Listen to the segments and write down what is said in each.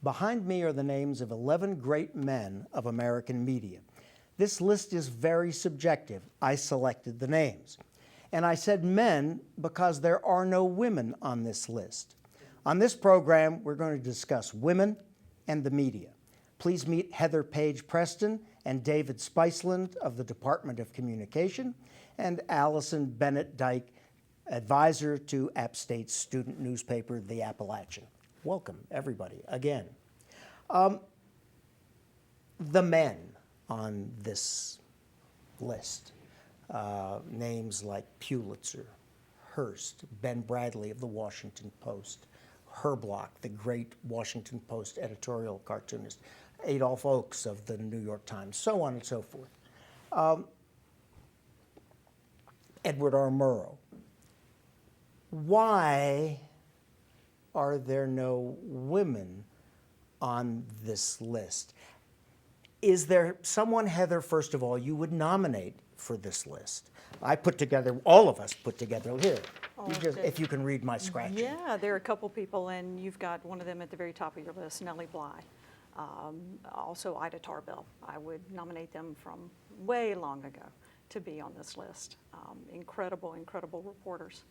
Behind me are the names of 11 great men of American media. This list is very subjective. I selected the names. And I said men because there are no women on this list. On this program, we're going to discuss women and the media. Please meet Heather Page Preston and David Spiceland of the Department of Communication and Allison Bennett Dyke, advisor to App State's student newspaper, The Appalachian. Welcome, everybody, again. The men on this list, names like Pulitzer, Hearst, Ben Bradley of the Washington Post, Herblock, the great Washington Post editorial cartoonist, Adolph Oakes of the New York Times, so on and so forth. Edward R. Murrow. Why are there no women on this list? Is there someone, Heather, first of all, you would nominate for this list? I put together, all of us put together, here, if you can read my scratching. Yeah, there are a couple people, and you've got one of them at the very top of your list, Nellie Bly. Also Ida Tarbell. I would nominate them from way long ago to be on this list. Incredible, incredible reporters.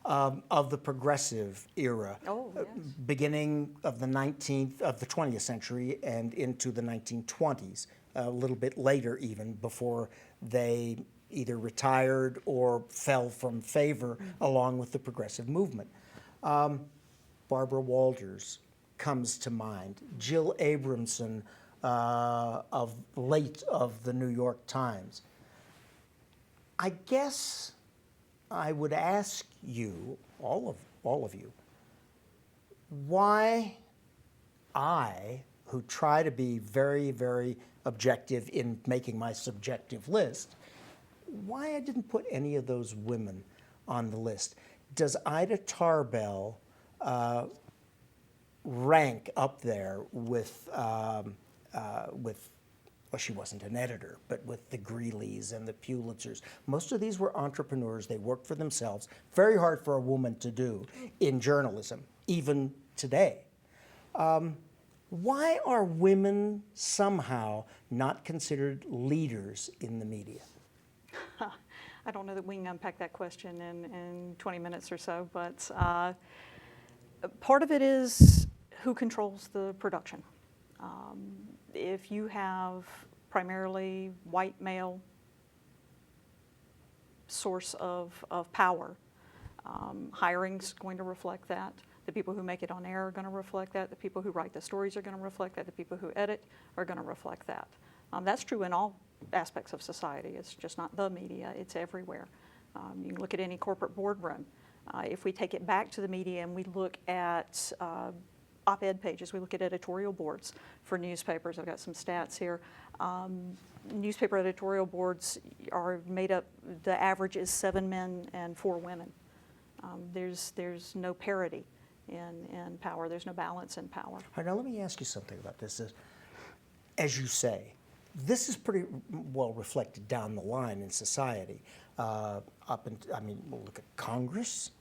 Of the progressive era, Yes. Beginning of the 20th century and into the 1920s, a little bit later even, before they either retired or fell from favor along with the progressive movement. Barbara Walters comes to mind. Jill Abramson of the New York Times. I guess I would ask you, all of you, why I, who try to be very, very objective in making my subjective list, why I didn't put any of those women on the list. Does Ida Tarbell rank up there with well, she wasn't an editor, but with the Greeleys and the Pulitzers? Most of these were entrepreneurs. They worked for themselves. Very hard for a woman to do in journalism, even today. Why are women somehow not considered leaders in the media? I don't know that we can unpack that question in 20 minutes or so, but part of it is who controls the production. If you have primarily white male source of power, hiring's going to reflect that. The people who make it on air are going to reflect that. The people who write the stories are going to reflect that. The people who edit are going to reflect that. That's true in all aspects of society. It's just not the media, it's everywhere. You can look at any corporate boardroom. If we take it back to the media and we look at op-ed pages, we look at editorial boards for newspapers. I've got some stats here. Newspaper editorial boards are made up, the average is 7 men and 4 women. There's no parity in power. There's no balance in power. All right, now let me ask you something about this. As you say, this is pretty well reflected down the line in society. We'll look at Congress,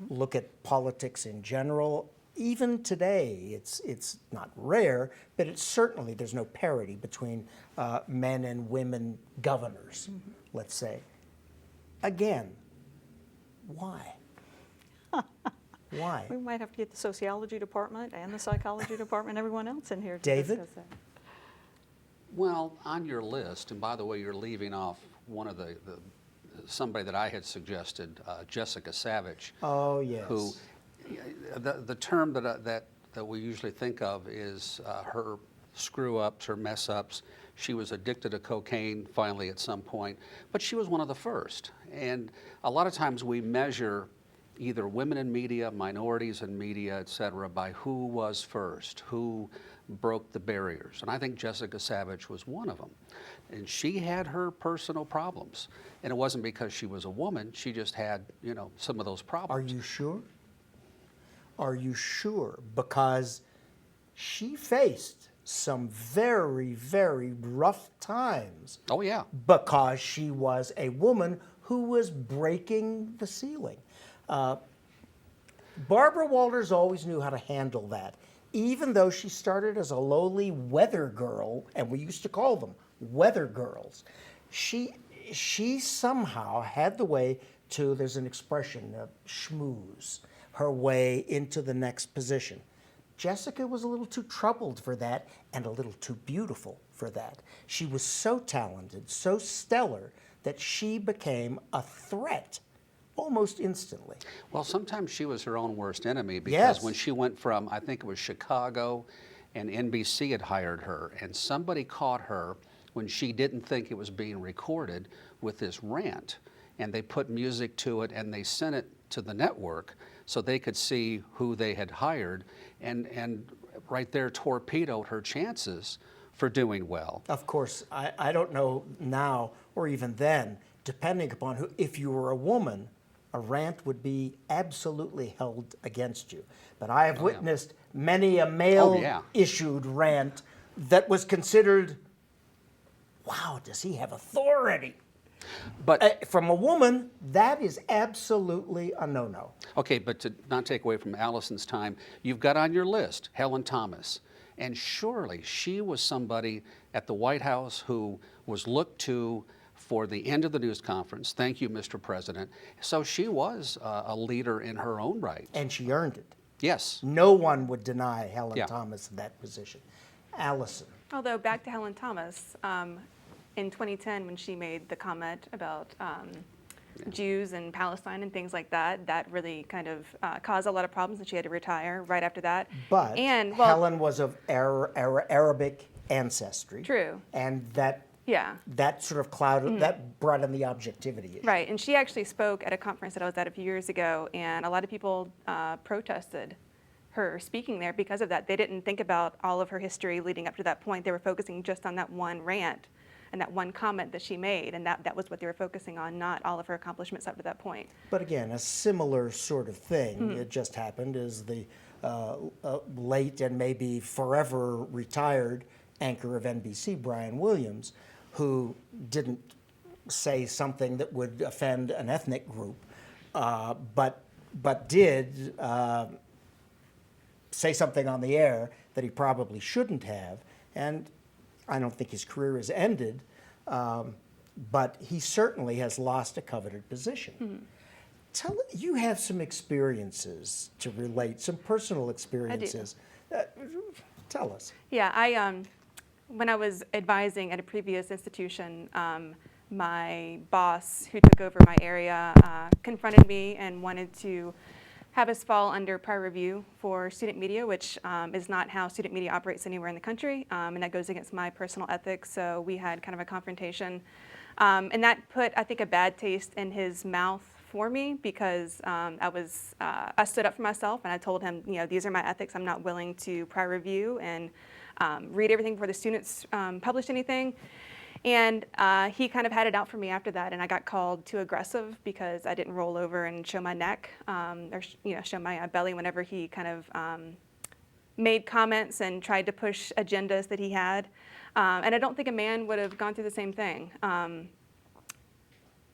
look at politics in general. Even today, it's not rare, but it's certainly, there's no parity between men and women governors, let's say. Again, why? Why? We might have to get the sociology department and the psychology department and everyone else in here to David? discuss that. Well, on your list, and by the way, you're leaving off one of somebody that I had suggested, Jessica Savage. Oh, yes. Who, the term that we usually think of is her screw-ups, her mess-ups. She was addicted to cocaine finally at some point, but she was one of the first. And a lot of times we measure either women in media, minorities in media, et cetera, by who was first, who broke the barriers. And I think Jessica Savage was one of them. And she had her personal problems. And it wasn't because she was a woman, she just had, some of those problems. Are you sure? Are you sure? Because she faced some very, very rough times. Oh, yeah. Because she was a woman who was breaking the ceiling. Barbara Walters always knew how to handle that even though she started as a lowly weather girl, and we used to call them weather girls, she somehow had the way to, there's an expression, schmooze her way into the next position. Jessica was a little too troubled for that and a little too beautiful for that. She was so talented, so stellar, that she became a threat almost instantly. Well, sometimes she was her own worst enemy because Yes. when she went from, I think it was Chicago, and NBC had hired her, and somebody caught her when she didn't think it was being recorded with this rant, and they put music to it and they sent it to the network so they could see who they had hired, and right there torpedoed her chances for doing well. Of course, I don't know now or even then, depending upon who, if you were a woman, a rant would be absolutely held against you. But I have witnessed many a male-issued rant that was considered, wow, does he have authority? But From a woman, that is absolutely a no-no. okay, but to not take away from Allison's time, you've got on your list Helen Thomas. And surely she was somebody at the White House who was looked to for the end of the news conference. Thank you, Mr. President. So she was a leader in her own right. And she earned it. Yes. No one would deny Helen Yeah. Thomas that position. Allison. Although, back to Helen Thomas, in 2010, when she made the comment about Jews and Palestine and things like that, that really kind of caused a lot of problems, and she had to retire right after that. But and, Helen was of Arabic ancestry. True. And that Yeah. that sort of clouded, that brought in the objectivity issue. Right, and she actually spoke at a conference that I was at a few years ago, and a lot of people protested her speaking there because of that. They didn't think about all of her history leading up to that point. They were focusing just on that one rant and that one comment that she made, and that was what they were focusing on, not all of her accomplishments up to that point. But again, a similar sort of thing, it just happened, is the late and maybe forever retired anchor of NBC, Brian Williams, who didn't say something that would offend an ethnic group, but did say something on the air that he probably shouldn't have. And I don't think his career is ended, but he certainly has lost a coveted position. You have some experiences to relate, some personal experiences. Tell us. Yeah, when I was advising at a previous institution, my boss, who took over my area, confronted me and wanted to have us fall under prior review for student media, which is not how student media operates anywhere in the country, and that goes against my personal ethics. So we had kind of a confrontation, and that put, I think, a bad taste in his mouth for me, because I stood up for myself and I told him, these are my ethics. I'm not willing to prior review and read everything before the students published anything. And he kind of had it out for me after that, and I got called too aggressive because I didn't roll over and show my neck or show my belly whenever he kind of made comments and tried to push agendas that he had. And I don't think a man would have gone through the same thing.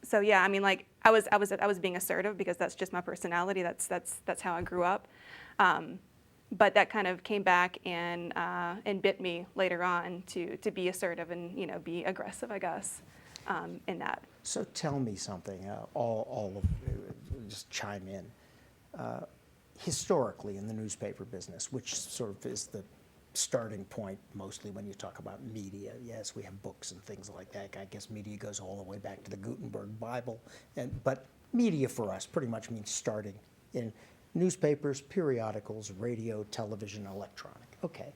So yeah, I mean, like I was being assertive because that's just my personality. That's how I grew up. But that kind of came back and bit me later on to be assertive and be aggressive, I guess, in that. So tell me something. All of just chime in. Historically, in the newspaper business, which sort of is the starting point mostly when you talk about media. Yes, we have books and things like that. I guess media goes all the way back to the Gutenberg Bible, but media for us pretty much means starting in newspapers, periodicals, radio, television, electronic. Okay.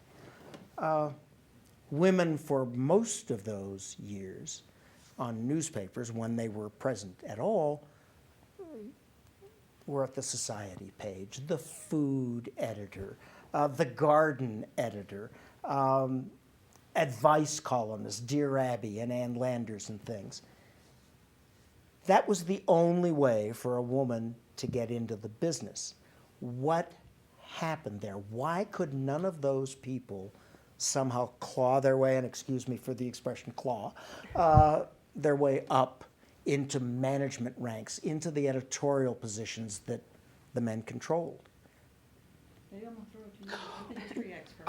Women, for most of those years on newspapers, when they were present at all, were at the society page, the food editor, the garden editor, advice columnists, Dear Abby and Ann Landers and things. That was the only way for a woman to get into the business. What happened there? Why could none of those people somehow claw their way, and excuse me for the expression claw, their way up into management ranks, into the editorial positions that the men controlled? Maybe I'm going to throw it to you, I'm the history expert.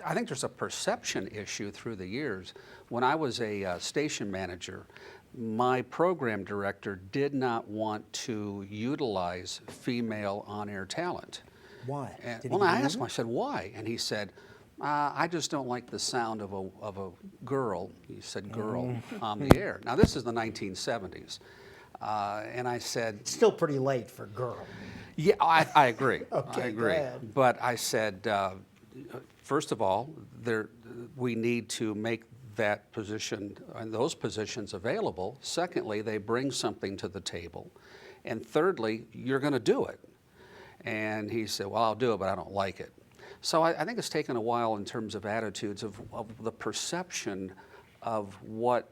I think there's a perception issue through the years. When I was a station manager, my program director did not want to utilize female on-air talent. Why? And, Did he well, I believe asked him, it? I said, why? And he said, I just don't like the sound of a girl, he said girl, on the air. Now, this is the 1970s. And I said, Still pretty late for girl. yeah, I agree. Okay, I go agree. ahead. But I said, first of all, we need to make that position and those positions available. Secondly, they bring something to the table. And thirdly, you're going to do it. And he said, well, I'll do it, but I don't like it. So I think it's taken a while in terms of attitudes of the perception of what,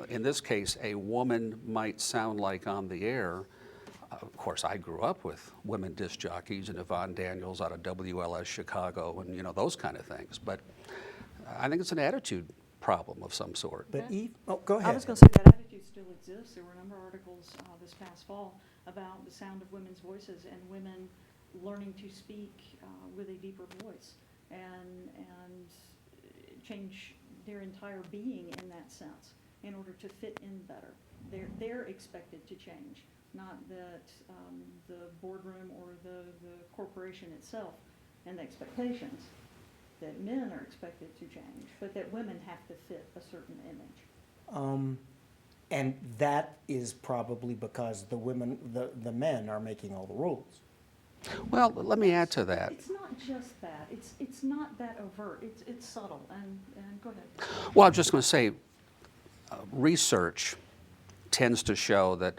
in this case, a woman might sound like on the air. Of course, I grew up with women disc jockeys and Yvonne Daniels out of WLS Chicago and, you know, those kind of things. But I think it's an attitude problem of some sort. But Eve, oh, go ahead. I was going to say that attitude still exists. There were a number of articles this past fall about the sound of women's voices and women learning to speak with a deeper voice and change their entire being in that sense in order to fit in better. They're expected to change, not that the boardroom or the corporation itself and the expectations that men are expected to change, but that women have to fit a certain image. And that is probably because the men are making all the rules. Well, let me add to that. It's not just that. It's not that overt. It's subtle. And go ahead. Well, I was just going to say, research tends to show that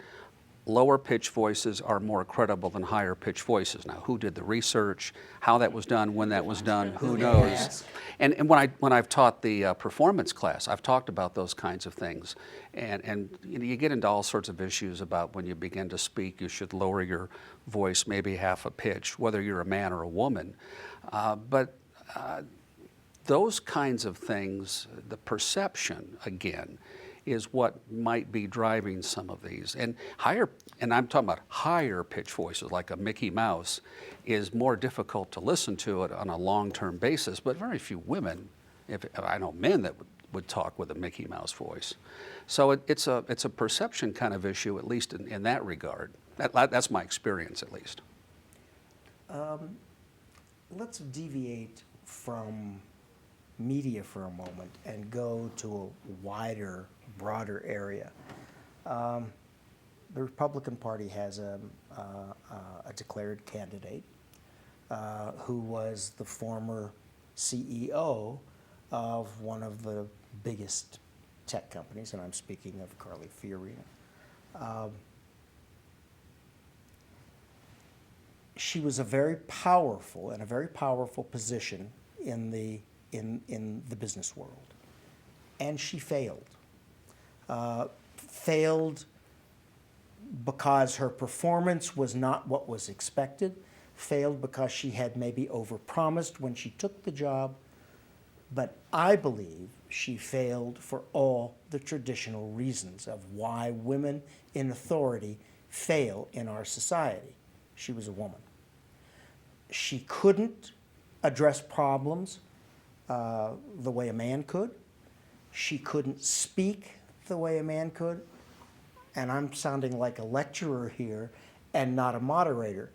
lower pitch voices are more credible than higher pitch voices. Now, who did the research, how that was done, when that was done, who knows? And when I've taught the performance class, I've talked about those kinds of things. And you know, you get into all sorts of issues about when you begin to speak, you should lower your voice maybe half a pitch, whether you're a man or a woman. But those kinds of things, the perception, again, is what might be driving some of these. And I'm talking about higher pitch voices, like a Mickey Mouse, is more difficult to listen to it on a long-term basis, but very few women, if I know men that would talk with a Mickey Mouse voice. So it's a perception kind of issue, at least in that regard. That's my experience, at least. Let's deviate from media for a moment and go to a wider, broader area. The Republican Party has a declared candidate who was the former CEO of one of the biggest tech companies, and I'm speaking of Carly Fiorina. She was a very powerful position in the business world, and she failed. Failed because her performance was not what was expected, failed because she had maybe overpromised when she took the job, but I believe she failed for all the traditional reasons of why women in authority fail in our society. She was a woman. She couldn't address problems the way a man could. She couldn't speak the way a man could. And I'm sounding like a lecturer here and not a moderator.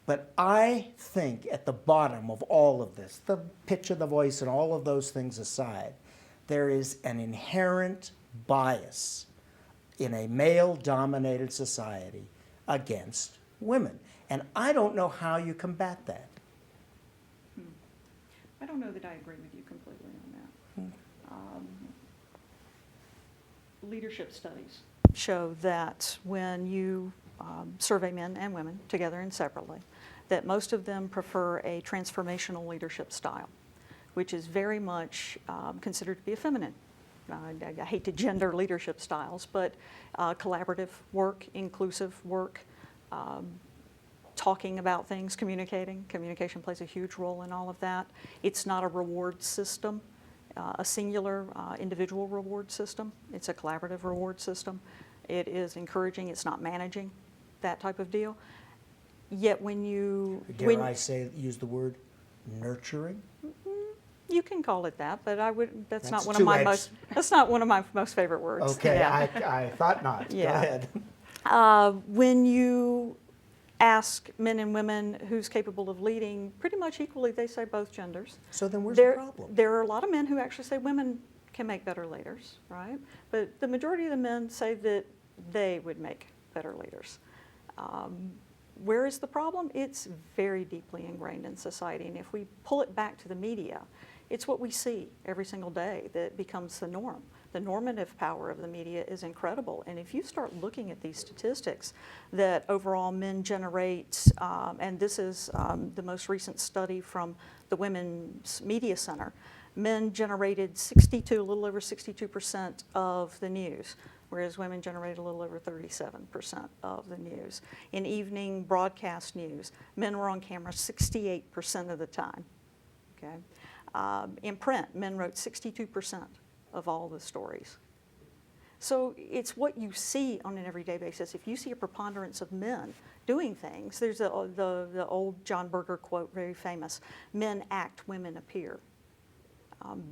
But I think at the bottom of all of this, the pitch of the voice and all of those things aside, there is an inherent bias in a male-dominated society against women. And I don't know how you combat that. I don't know that I agree with you completely on that. Leadership studies show that when you survey men and women together and separately, that most of them prefer a transformational leadership style, which is very much considered to be a feminine. I hate to gender leadership styles, but collaborative work, inclusive work, talking about things, communication plays a huge role in all of that. It's not a reward system, a singular individual reward system. It's a collaborative reward system. It is encouraging, it's not managing, that type of deal. Yet when you, Dare I say, use the word nurturing? you can call it that, but that's not That's one of my two most, that's not one of my most favorite words. Okay, Yeah. I thought not. Go Yeah. ahead. When you ask men and women who's capable of leading, pretty much equally, they say both genders. So then where's the problem? There are a lot of men who actually say women can make better leaders, right? But the majority of the men say that they would make better leaders. Where is the problem? It's very deeply ingrained in society, and if we pull it back to the media, it's what we see every single day that becomes the norm. The normative power of the media is incredible, and if you start looking at these statistics that overall men generate, and this is the most recent study from the Women's Media Center, men generated a little over 62% of the news, whereas women generated a little over 37% of the news. In evening broadcast news, men were on camera 68% of the time. Okay? In print, men wrote 62% of all the stories. So it's what you see on an everyday basis. If you see a preponderance of men doing things, there's the old John Berger quote, very famous, men act, women appear.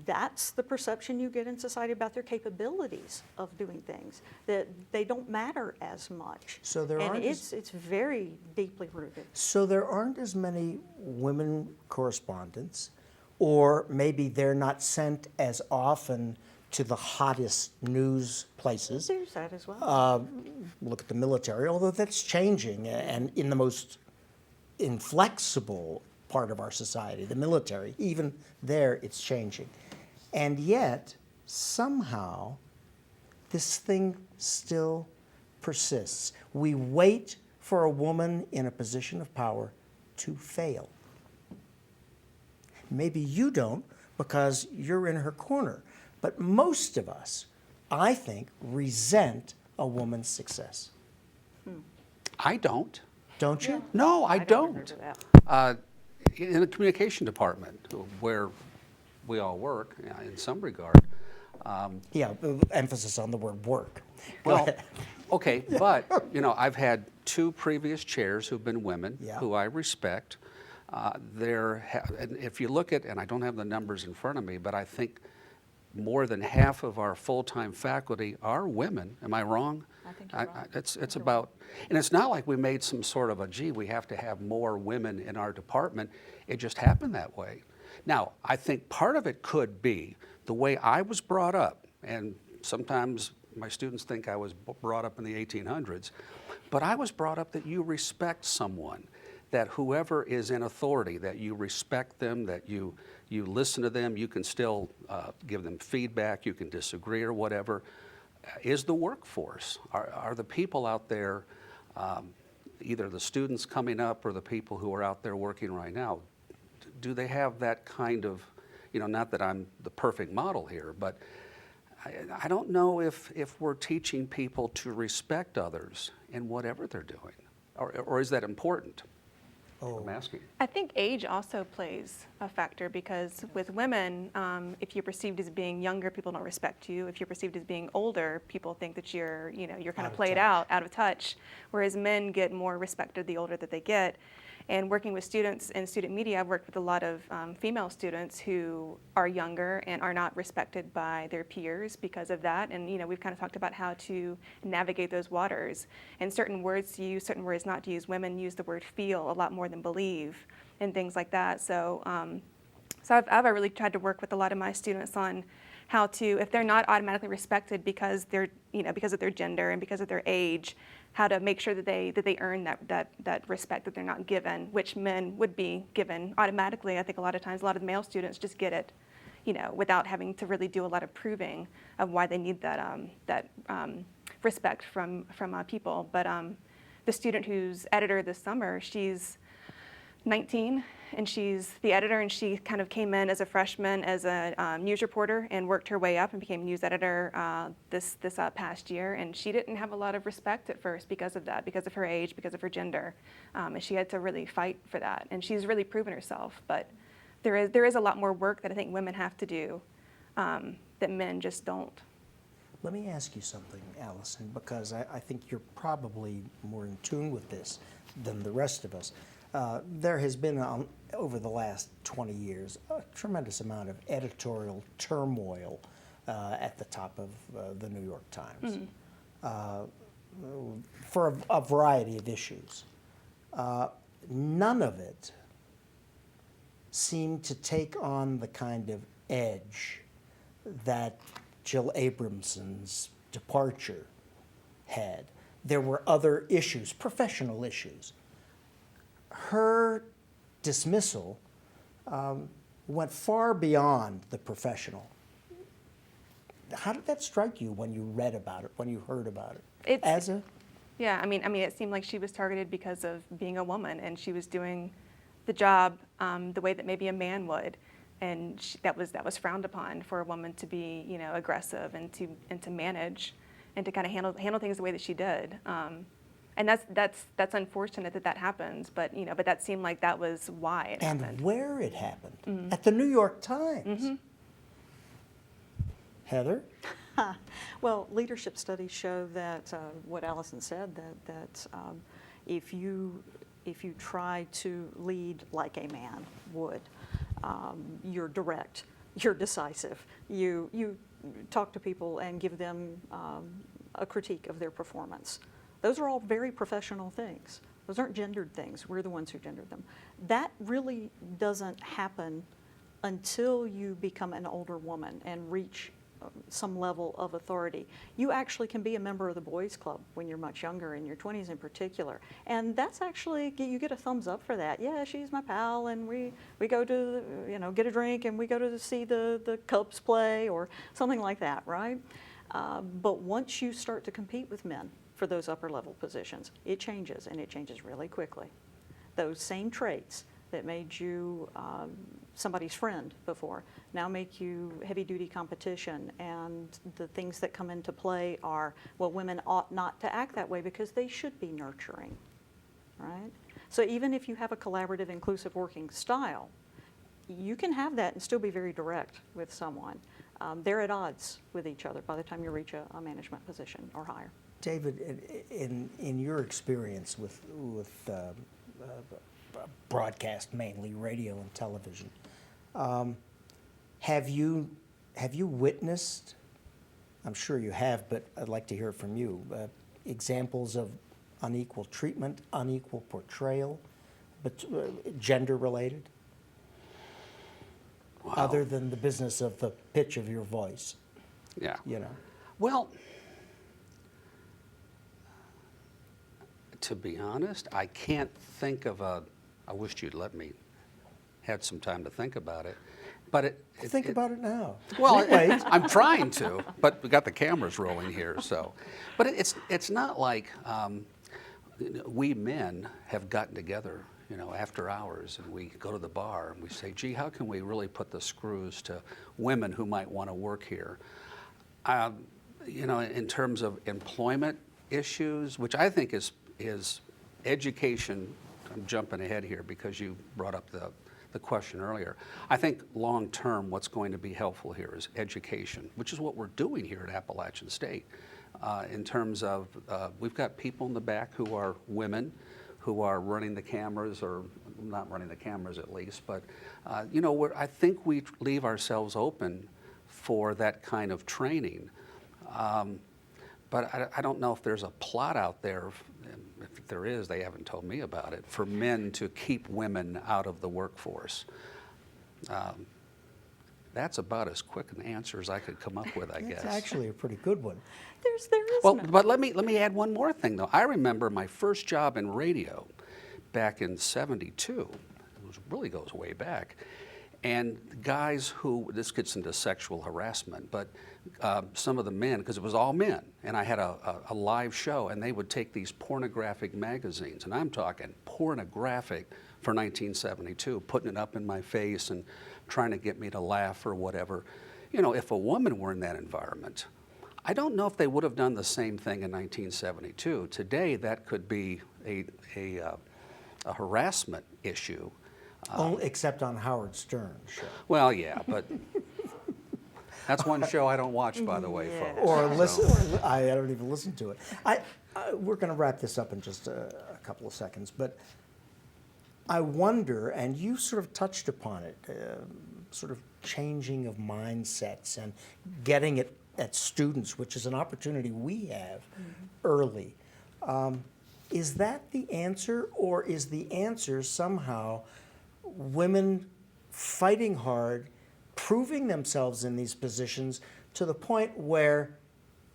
That's the perception you get in society about their capabilities of doing things, that they don't matter as much. So there and aren't it's very deeply rooted. So there aren't as many women correspondents, or maybe they're not sent as often to the hottest news places. There's that as well. Look at the military, although that's changing, and in the most inflexible part of our society, the military, even there it's changing. And yet, somehow, this thing still persists. We wait for a woman in a position of power to fail. Maybe you don't because you're in her corner, but most of us, I think, resent a woman's success. I don't. Don't you? No, I agree don't. with that. In the communication department, where we all work, in some regard. Yeah, emphasis on the word work. Go Well, ahead. okay, but I've had two previous chairs who've been women, Yeah. who I respect. And if you look at, and I don't have the numbers in front of me, but I think more than half of our full-time faculty are women. Am I wrong? I think you're right. It's about, and it's not like we made some sort of we have to have more women in our department. It just happened that way. Now, I think part of it could be the way I was brought up, and sometimes my students think I was brought up in the 1800s, but I was brought up that you respect someone, that whoever is in authority, that you respect them, that you listen to them, you can still give them feedback, you can disagree or whatever, is the workforce. Are the people out there, either the students coming up or the people who are out there working right now, do they have that kind of, not that I'm the perfect model here, but I don't know if we're teaching people to respect others in whatever they're doing, or is that important? I'm asking. I think age also plays a factor because with women, if you're perceived as being younger, people don't respect you. If you're perceived as being older, people think that you're kind of played out, out of touch. Whereas men get more respected the older that they get. And working with students in student media, I've worked with a lot of female students who are younger and are not respected by their peers because of that. And we've kind of talked about how to navigate those waters and certain words to use, certain words not to use. Women use the word feel a lot more than believe and things like that. So, I've really tried to work with a lot of my students on how to, if they're not automatically respected because they're, because of their gender and because of their age, how to make sure that they earn that respect that they're not given, which men would be given automatically. I think a lot of times, a lot of the male students just get it, without having to really do a lot of proving of why they need that respect from people. But the student who's editor this summer, she's 19 and she's the editor, and she kind of came in as a freshman as a news reporter and worked her way up and became news editor this past year. And she didn't have a lot of respect at first because of that, because of her age, because of her gender, and she had to really fight for that. And she's really proven herself. But there is a lot more work that I think women have to do that men just don't. Let me ask you something, Allison, because I think you're probably more in tune with this than the rest of us. There has been, over the last 20 years, a tremendous amount of editorial turmoil at the top of the New York Times for a variety of issues. None of it seemed to take on the kind of edge that Jill Abramson's departure had. There were other issues, professional issues. Her dismissal went far beyond the professional. How did that strike you when you read about it, when you heard about it? Yeah, I mean, it seemed like she was targeted because of being a woman, and she was doing the job the way that maybe a man would, and that was frowned upon for a woman to be, you know, aggressive and to manage, and to kind of handle things the way that she did. And that's unfortunate that happens, but you know, but that seemed like that was why it happened. And where it happened, at the New York Times. Heather? Well, leadership studies show that what Allison said, that if you try to lead like a man would, you're direct, you're decisive, you talk to people and give them a critique of their performance. Those are all very professional things. Those aren't gendered things. We're the ones who gendered them. That really doesn't happen until you become an older woman and reach some level of authority. You actually can be a member of the boys club when you're much younger, in your 20s in particular. And that's actually, you get a thumbs up for that. Yeah, she's my pal, and we go to, you know, get a drink, and we go to see the Cubs play or something like that, right? But once you start to compete with men for those upper level positions, it changes, and it changes really quickly. Those same traits that made you somebody's friend before now make you heavy duty competition, and the things that come into play are, well, women ought not to act that way because they should be nurturing, right? So even if you have a collaborative, inclusive working style, you can have that and still be very direct with someone. They're at odds with each other by the time you reach a management position or higher. David, in your experience with broadcast, mainly radio and television, have you witnessed, I'm sure you have, but I'd like to hear from you, examples of unequal treatment, unequal portrayal, but gender related? Wow. Other than the business of the pitch of your voice. Yeah. You know. Well, to be honest, I can't think of I wished you'd let me had some time to think about it. But Think about it now. Well, Wait. I'm trying to, but we got the cameras rolling here, so. But it's not like we men have gotten together, you know, after hours, and we go to the bar and we say, gee, how can we really put the screws to women who might want to work here? You know, in terms of employment issues, which I think is education. I'm jumping ahead here because you brought up the question earlier. I think long term what's going to be helpful here is education, which is what we're doing here at Appalachian State. In terms of, we've got people in the back who are women, who are running the cameras, or not running the cameras at least, but you know, I think we leave ourselves open for that kind of training. But I don't know if there's a plot out there. If there is, they haven't told me about it, for men to keep women out of the workforce. That's about as quick an answer as I could come up with, I guess. It's actually a pretty good one. There is Well, no. but let me add one more thing, though. I remember my first job in radio back in '72. It really goes way back. And guys who, this gets into sexual harassment, but some of the men, because it was all men, and I had a live show, and they would take these pornographic magazines, and I'm talking pornographic for 1972, putting it up in my face and trying to get me to laugh or whatever. You know, if a woman were in that environment, I don't know if they would have done the same thing in 1972. Today, that could be a harassment issue. Except on Howard Stern's show. Well, yeah, but That's one show I don't watch, by the way, Yes. folks. Or So- listen, I don't even listen to it. We're going to wrap this up in just a couple of seconds, but I wonder, and you sort of touched upon it, sort of changing of mindsets and getting it at students, which is an opportunity we have early. Is that the answer, or is the answer somehow women fighting hard, proving themselves in these positions to the point where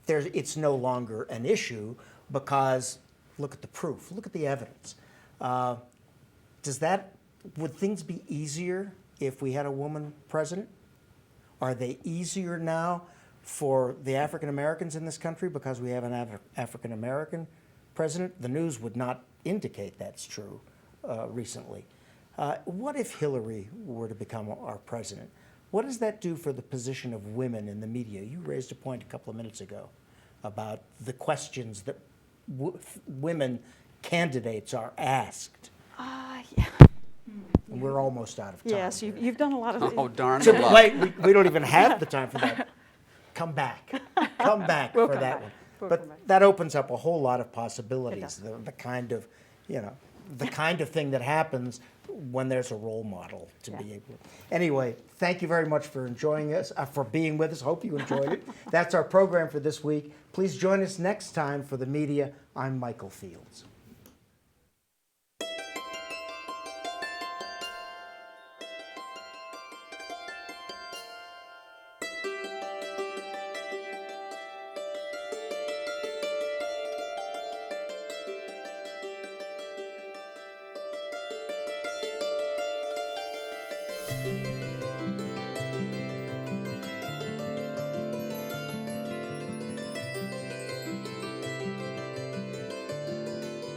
it's no longer an issue because look at the proof, look at the evidence. Would things be easier if we had a woman president? Are they easier now for the African Americans in this country because we have an African American president? The news would not indicate that's true recently. What if Hillary were to become our president? What does that do for the position of women in the media? You raised a point a couple of minutes ago about the questions that women candidates are asked. Yeah. And we're almost out of time. Yes, you've done a lot of. Oh, darn So, luck. wait, we don't even have the time for that. Come back. Come back We'll for come that back. one. We'll But come back. that opens up a whole lot of It possibilities. does. The kind of, the kind of thing that happens when there's a role model to be able. Anyway, thank you very much for enjoying us, for being with us. Hope you enjoyed it. That's our program for this week. Please join us next time for the media. I'm Michael Fields.